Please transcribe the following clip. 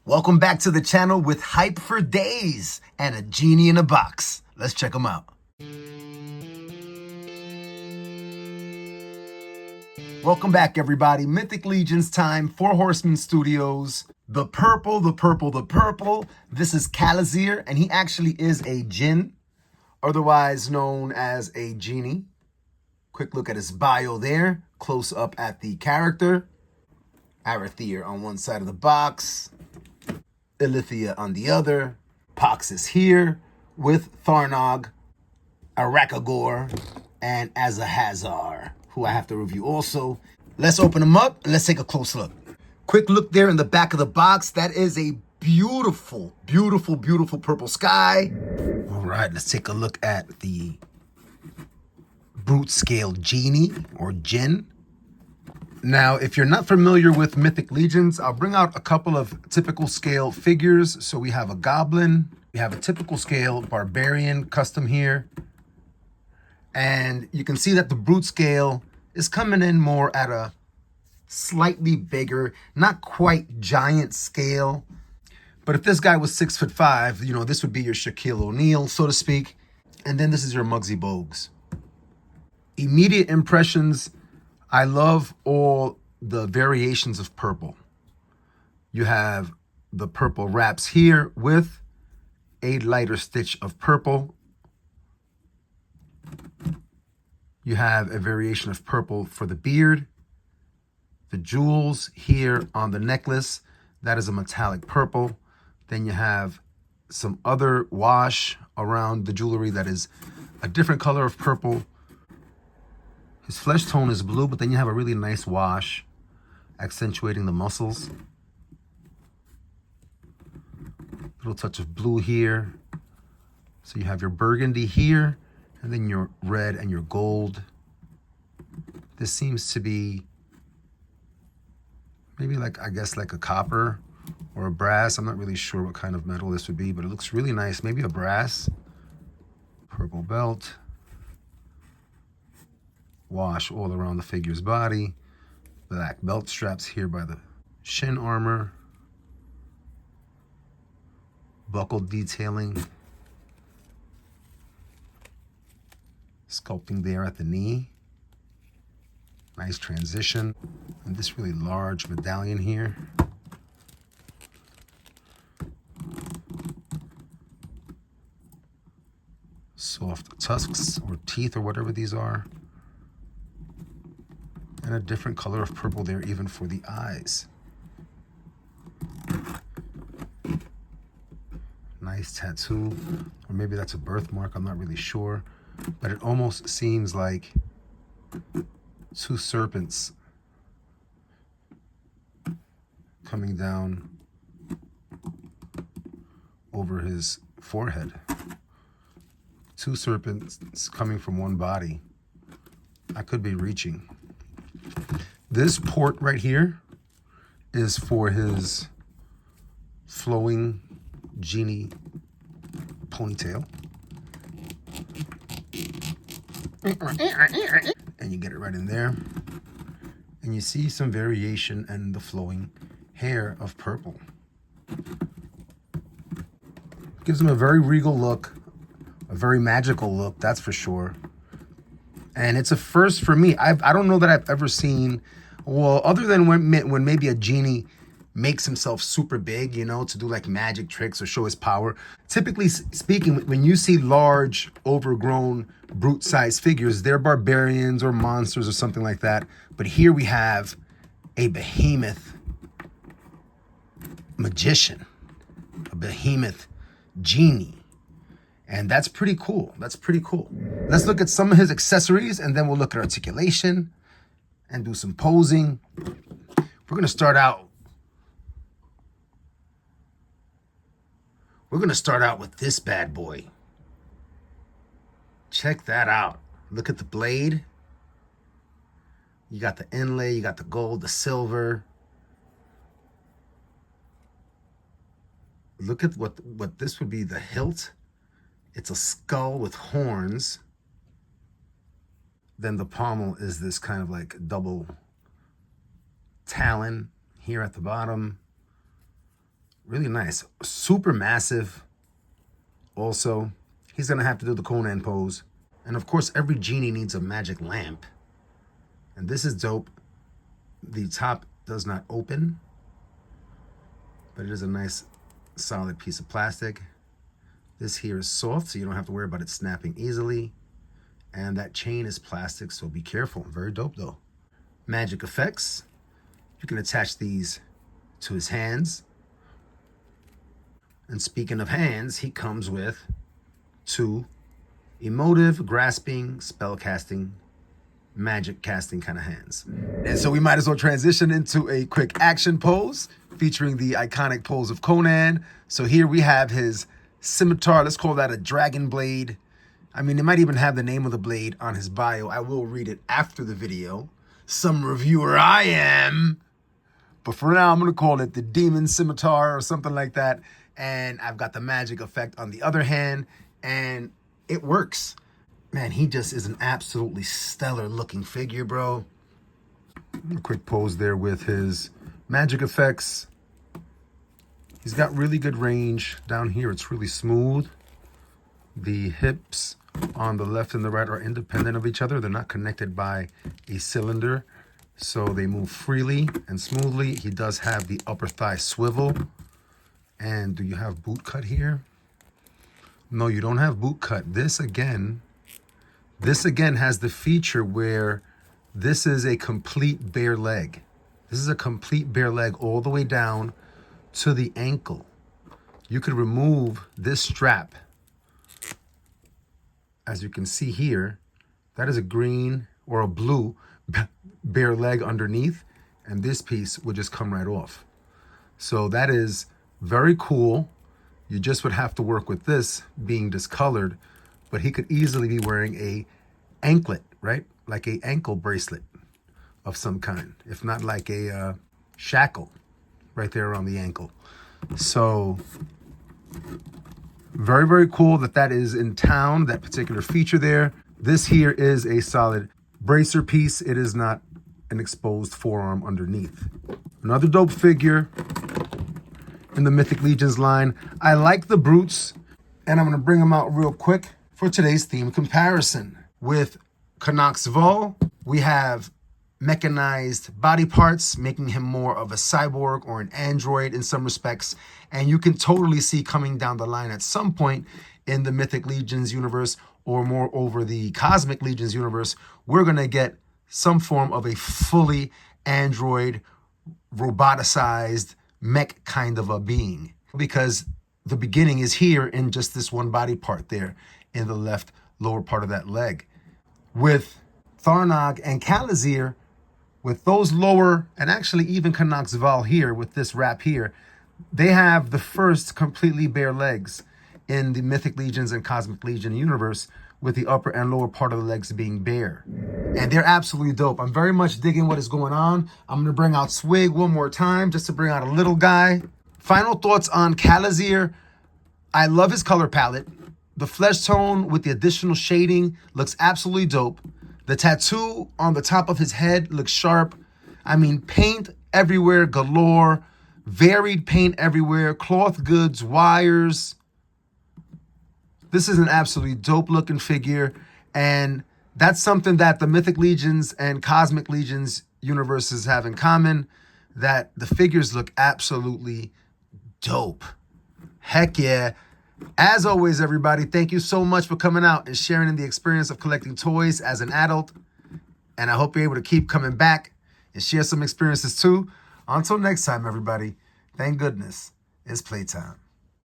Welcome back to the channel with hype for days and a genie in a box. Let's check them out. Welcome back, everybody. Mythic Legion's time for Horsemen Studios. The purple. This is KALIZIRR, and he actually is a djinn, otherwise known as a genie. Quick look at his bio there. Close up at the character. Arathir on one side of the box. Ilithia on the other. Pox is here with Tharnog, Arakagor, and Azahazar, who I have to review also. Let's open them up and let's take a close look. Quick look there in the back of the box. That is a beautiful purple sky. All right, let's take a look at the brute scale genie or djinn. Now, if you're not familiar with Mythic Legions, I'll bring out a couple of typical scale figures. So we have a goblin, we have a typical scale barbarian custom here. And you can see that the brute scale is coming in more at a slightly bigger, not quite giant scale. But if this guy was 6'5", you know, this would be your Shaquille O'Neal, so to speak. And then this is your Muggsy Bogues. Immediate impressions, I love all the variations of purple. You have the purple wraps here with a lighter stitch of purple. You have a variation of purple for the beard. The jewels here on the necklace, that is a metallic purple. Then you have some other wash around the jewelry that is a different color of purple. His flesh tone is blue, but then you have a really nice wash accentuating the muscles. Little touch of blue here. So you have your burgundy here, and then your red and your gold. This seems to be maybe like, I guess like a copper or a brass. I'm not really sure what kind of metal this would be, but it looks really nice. Maybe a brass. Purple belt. Wash all around the figure's body. Black belt straps here by the shin armor. Buckle detailing. Sculpting there at the knee. Nice transition. And this really large medallion here. Soft tusks or teeth or whatever these are. And a different color of purple there even for the eyes. Nice tattoo, or maybe that's a birthmark, I'm not really sure. But it almost seems like two serpents coming down over his forehead. Two serpents coming from one body. I could be reaching. This port right here is for his flowing genie ponytail. And you get it right in there. And you see some variation in the flowing hair of purple. Gives him a very regal look, a very magical look, that's for sure. And it's a first for me. I don't know that I've ever seen, well, other than when maybe a genie makes himself super big, you know, to do like magic tricks or show his power. Typically speaking, when you see large, overgrown, brute-sized figures, they're barbarians or monsters or something like that. But here we have a behemoth magician, a behemoth genie. And that's pretty cool. That's pretty cool. Let's look at some of his accessories, and then we'll look at articulation and do some posing. We're going to start out with this bad boy. Check that out. Look at the blade. You got the inlay, you got the gold, the silver. Look at what this would be, the hilt. It's a skull with horns. Then the pommel is this kind of like double talon here at the bottom. Really nice. Super massive. Also, he's going to have to do the Conan pose. And of course, every genie needs a magic lamp. And this is dope. The top does not open, but it is a nice solid piece of plastic. This here is soft, so you don't have to worry about it snapping easily. And that chain is plastic, so be careful. Very dope though. Magic effects. You can attach these to his hands. And speaking of hands, he comes with 2 emotive, grasping, spell casting, magic casting kind of hands. And so we might as well transition into a quick action pose featuring the iconic pose of Conan. So here we have his scimitar. Let's call that a dragon blade. I mean, it might even have the name of the blade on his bio. I will read it after the video. Some reviewer I am. But for now, I'm going to call it the demon scimitar or something like that. And I've got the magic effect on the other hand, and it works. Man, he just is an absolutely stellar looking figure, bro. A quick pose there with his magic effects. He's got really good range. Down here, it's really smooth. The hips on the left and the right are independent of each other. They're not connected by a cylinder, so they move freely and smoothly. He does have the upper thigh swivel. And do you have boot cut here? No, you don't have boot cut. This again has the feature where this is a complete bare leg. This is a complete bare leg all the way down to the ankle. You could remove this strap. As you can see here, that is a green or a blue bare leg underneath, and this piece would just come right off. So that is very cool. You just would have to work with this being discolored, but he could easily be wearing a anklet, right? Like a ankle bracelet of some kind, if not like a shackle right there around the ankle. So very, very cool that is in town, that particular feature there. This here is a solid bracer piece. It is not an exposed forearm underneath. Another dope figure in the Mythic Legions line. I like the brutes, and I'm going to bring them out real quick for today's theme comparison. With KALIZIRR, we have mechanized body parts, making him more of a cyborg or an android in some respects. And you can totally see coming down the line at some point in the Mythic Legions universe, or more over the Cosmic Legions universe, we're going to get some form of a fully android, roboticized mech kind of a being, because the beginning is here in just this one body part there in the left lower part of that leg. With Tharnog and KALIZIRR, with those lower, and actually even KALIZIRR here with this wrap here, they have the first completely bare legs in the Mythic Legions and Cosmic Legion universe, with the upper and lower part of the legs being bare. And they're absolutely dope. I'm very much digging what is going on. I'm gonna bring out Swig one more time just to bring out a little guy. Final thoughts on KALIZIRR. I love his color palette. The flesh tone with the additional shading looks absolutely dope. The tattoo on the top of his head looks sharp. I mean, paint everywhere galore, varied paint everywhere, cloth goods, wires. This is an absolutely dope looking figure, and that's something that the Mythic Legions and Cosmic Legions universes have in common, that the figures look absolutely dope. Heck yeah. As always, everybody, thank you so much for coming out and sharing in the experience of collecting toys as an adult, and I hope you're able to keep coming back and share some experiences too. Until next time, everybody, thank goodness it's playtime.